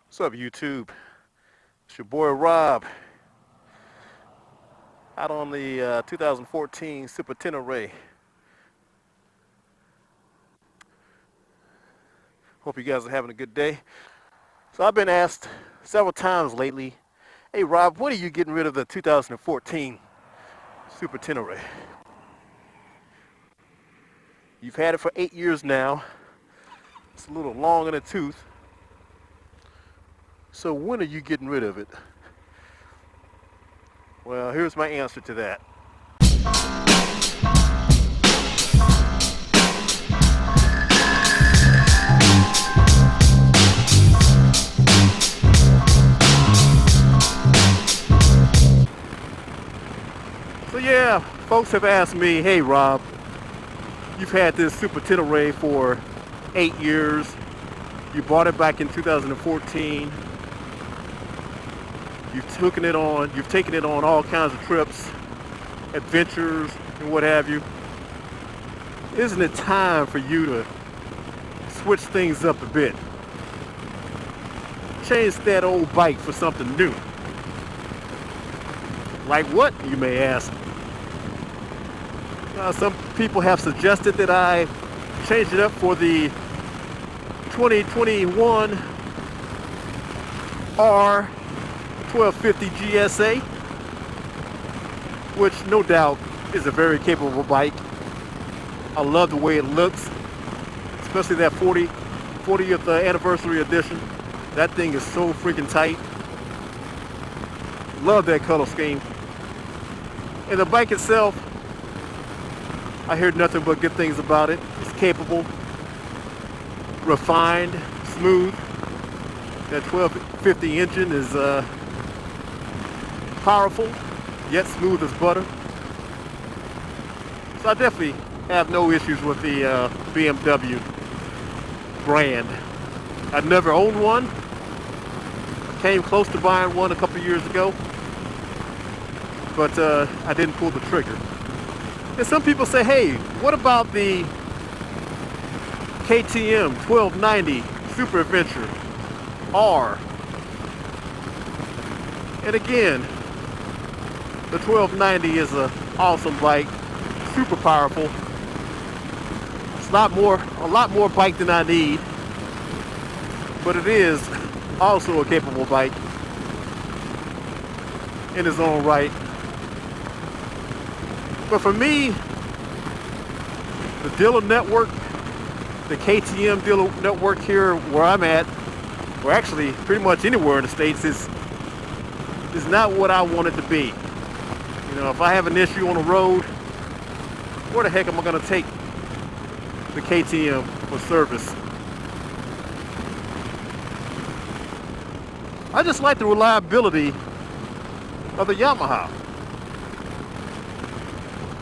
What's up, YouTube? It's your boy Rob out on the 2014 Super Tenere. Hope you guys are having a good day. So I've been asked several times lately, hey Rob, when are you getting rid of the 2014 Super Tenere? You've had it for 8 years now. It's a little long in the tooth. So when are you getting rid of it? Well, here's my answer to that. So yeah, folks have asked me, hey Rob, you've had this Super Tenere for 8 years. You bought it back in 2014. You've taken it on all kinds of trips, adventures, and what have you. Isn't it time for you to switch things up a bit? Change that old bike for something new. Like what, you may ask? Some people have suggested that I change it up for the 2021 R1250 GSA, which no doubt is a very capable bike. I love the way it looks, especially that 40th anniversary edition. That thing is so freaking tight. Love that color scheme. And the bike itself, I hear nothing but good things about it. It's capable, refined, smooth. That 1250 engine is powerful, yet smooth as butter. So I definitely have no issues with the BMW brand. I've never owned one. I came close to buying one a couple years ago, but I didn't pull the trigger. And some people say, hey, what about the KTM 1290 Super Adventure R? And again, the 1290 is an awesome bike, super powerful. It's a lot more bike than I need, but it is also a capable bike in its own right. But for me, the dealer network, the KTM dealer network here where I'm at, or actually pretty much anywhere in the States, is not what I want it to be. You know, if I have an issue on the road, where the heck am I gonna take the KTM for service? I just like the reliability of the Yamaha.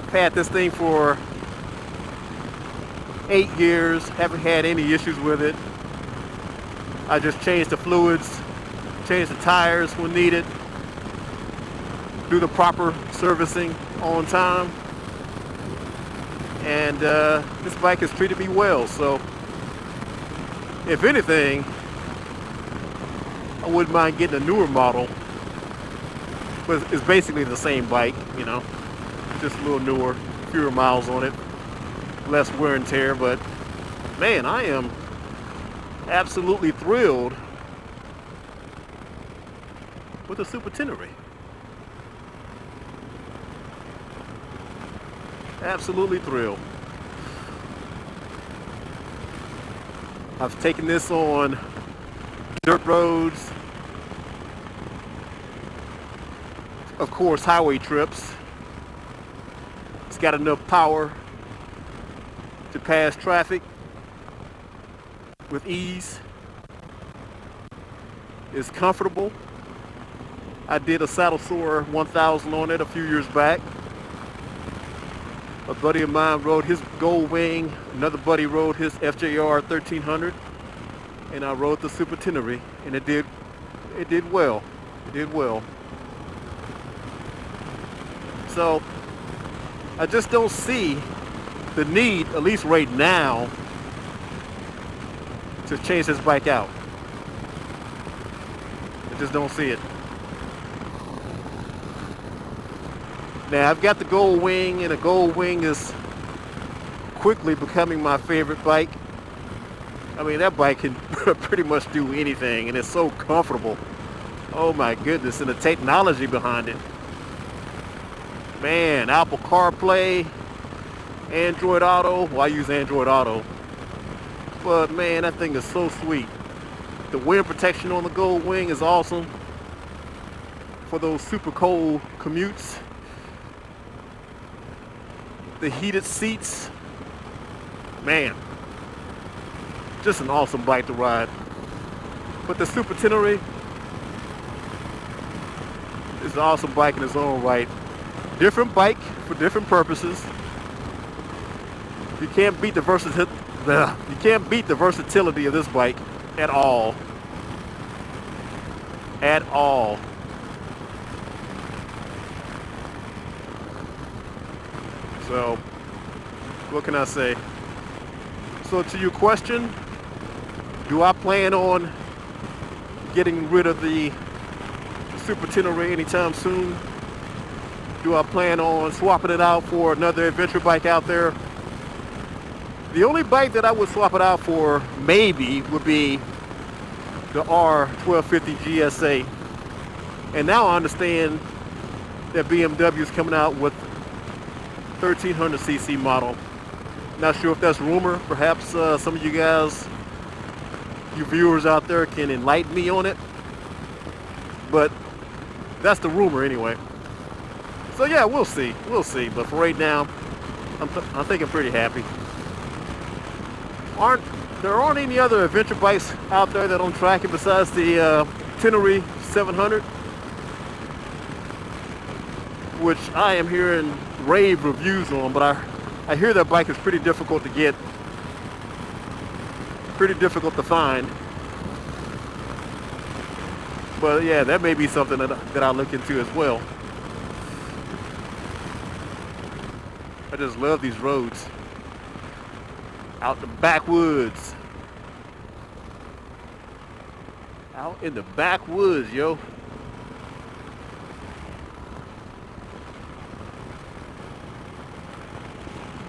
I've had this thing for 8 years, haven't had any issues with it. I just change the fluids, change the tires when needed, do the proper servicing on time, and this bike has treated me well. So if anything, I wouldn't mind getting a newer model, but it's basically the same bike, you know, just a little newer, fewer miles on it, less wear and tear. But man, I am absolutely thrilled with the Super Tenere. Absolutely thrilled. I've taken this on dirt roads, of course highway trips. It's got enough power to pass traffic with ease. It's comfortable. I did a Saddle Sore 1000 on it a few years back. A buddy of mine rode his Goldwing, another buddy rode his FJR 1300, and I rode the Super Tenere, and it did well. It did well. So I just don't see the need, at least right now, to change this bike out. I just don't see it. Now I've got the Goldwing, and the Goldwing is quickly becoming my favorite bike. I mean, that bike can pretty much do anything, and it's so comfortable. Oh my goodness, and the technology behind it. Man, Apple CarPlay, Android Auto. Well, I use Android Auto. But man, that thing is so sweet. The wind protection on the Goldwing is awesome for those super cold commutes. The heated seats. Man, just an awesome bike to ride. But the Super Tenere is an awesome bike in its own right. Different bike for different purposes. You can't beat the versatility of this bike at all. At all. So, what can I say? So to your question, do I plan on getting rid of the Super Tenere anytime soon? Do I plan on swapping it out for another adventure bike out there? The only bike that I would swap it out for maybe would be the R1250GSA. And now I understand that BMW is coming out with 1300cc model. Not sure if that's rumor. Perhaps some of you guys, you viewers out there, can enlighten me on it. But that's the rumor anyway. So yeah, we'll see. We'll see. But for right now, I'm thinking pretty happy. There aren't any other adventure bikes out there that I'm tracking besides the Tenere 700, which I am hearing rave reviews on, but I hear that bike is pretty difficult to get, pretty difficult to find. But yeah, that may be something that I'll look into as well. I just love these roads. Out the backwoods. Out in the backwoods, yo.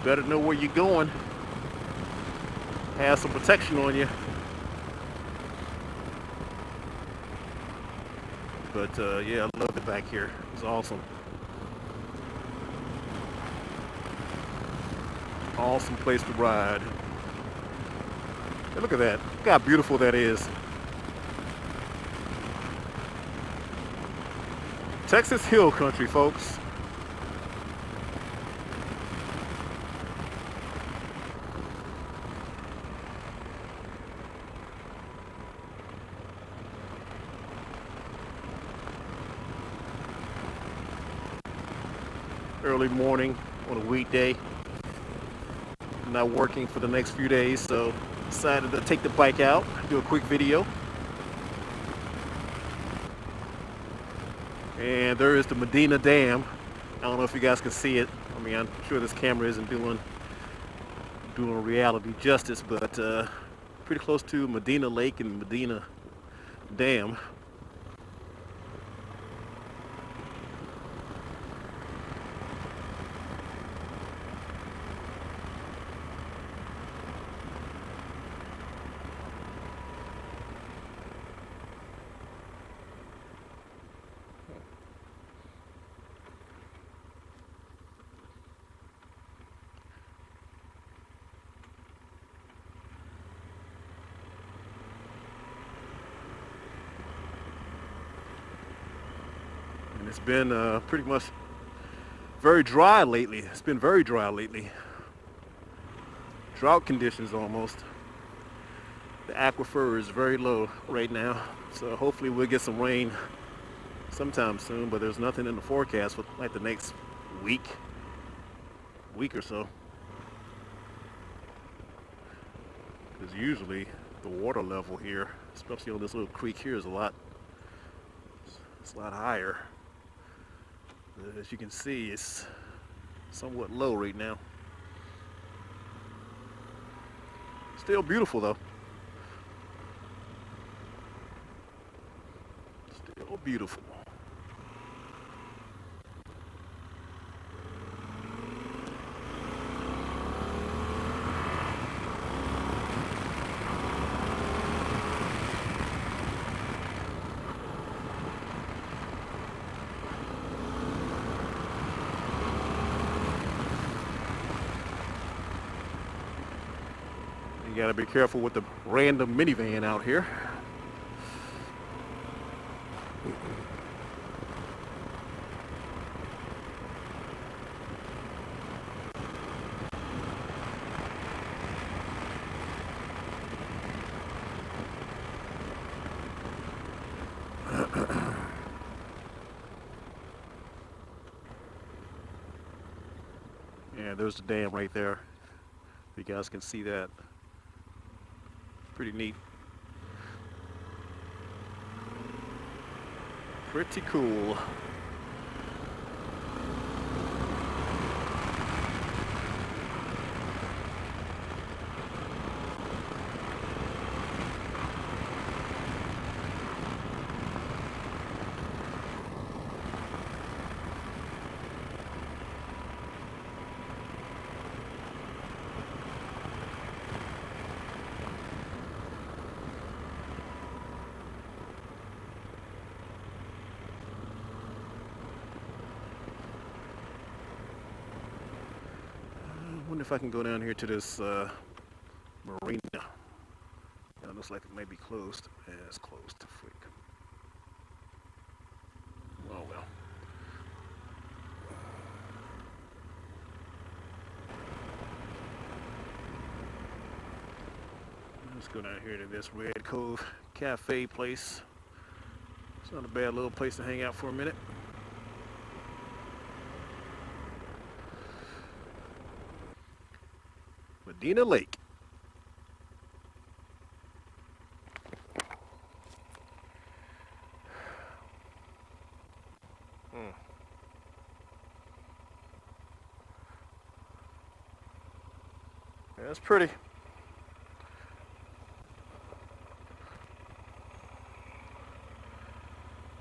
Better know where you're going. Have some protection on you. But yeah, I love it back here. It's awesome. Awesome place to ride. Hey, look at that. Look how beautiful that is. Texas Hill Country, folks. Early morning on a weekday. I'm not working for the next few days, so decided to take the bike out, do a quick video. And there is the Medina Dam. I don't know if you guys can see it. I mean, I'm sure this camera isn't doing reality justice, but pretty close to Medina Lake and Medina Dam. It's been pretty much very dry lately. It's been very dry lately. Drought conditions almost. The aquifer is very low right now, so hopefully we'll get some rain sometime soon, but there's nothing in the forecast for like the next week or so. Because usually the water level here, especially on this little creek here, is it's a lot higher. As you can see, it's somewhat low right now. Still beautiful though. So beautiful. You gotta be careful with the random minivan out here. Yeah, there's the dam right there. You guys can see that. Pretty neat. Pretty cool. I wonder if I can go down here to this marina. It looks like it may be closed. Yeah, it's closed. Freak. Oh well. Let's go down here to this Red Cove Cafe place. It's not a bad little place to hang out for a minute. Medina Lake. Yeah, that's pretty.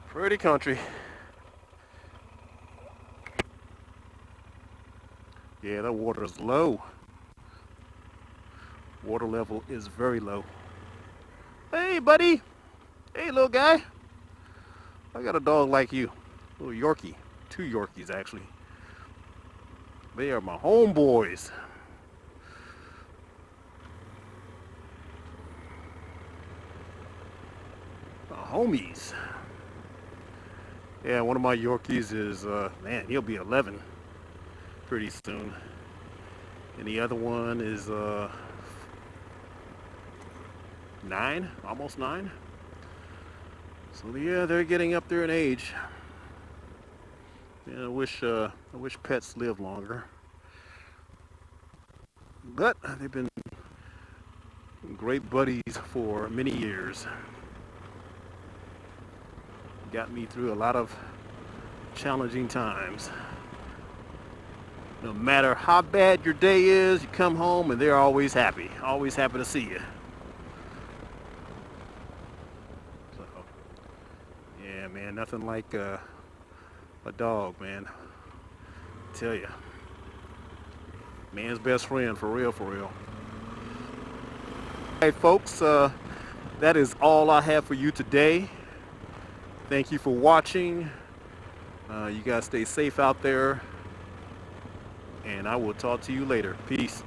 Pretty country. Yeah, that water is low. Water level is very low. Hey, buddy. Hey, little guy. I got a dog like you. Little Yorkie. 2 Yorkies, actually. They are my homeboys. My homies. Yeah, one of my Yorkies is, man, he'll be 11 pretty soon. And the other one is, 9, almost 9. So yeah, they're getting up there in age. Yeah, I wish pets lived longer. But they've been great buddies for many years. Got me through a lot of challenging times. No matter how bad your day is, you come home and they're always happy to see you. So, yeah, man, nothing like a dog, man. I tell you, man's best friend, for real, for real. Hey, folks, that is all I have for you today. Thank you for watching. You guys stay safe out there, and I will talk to you later. Peace.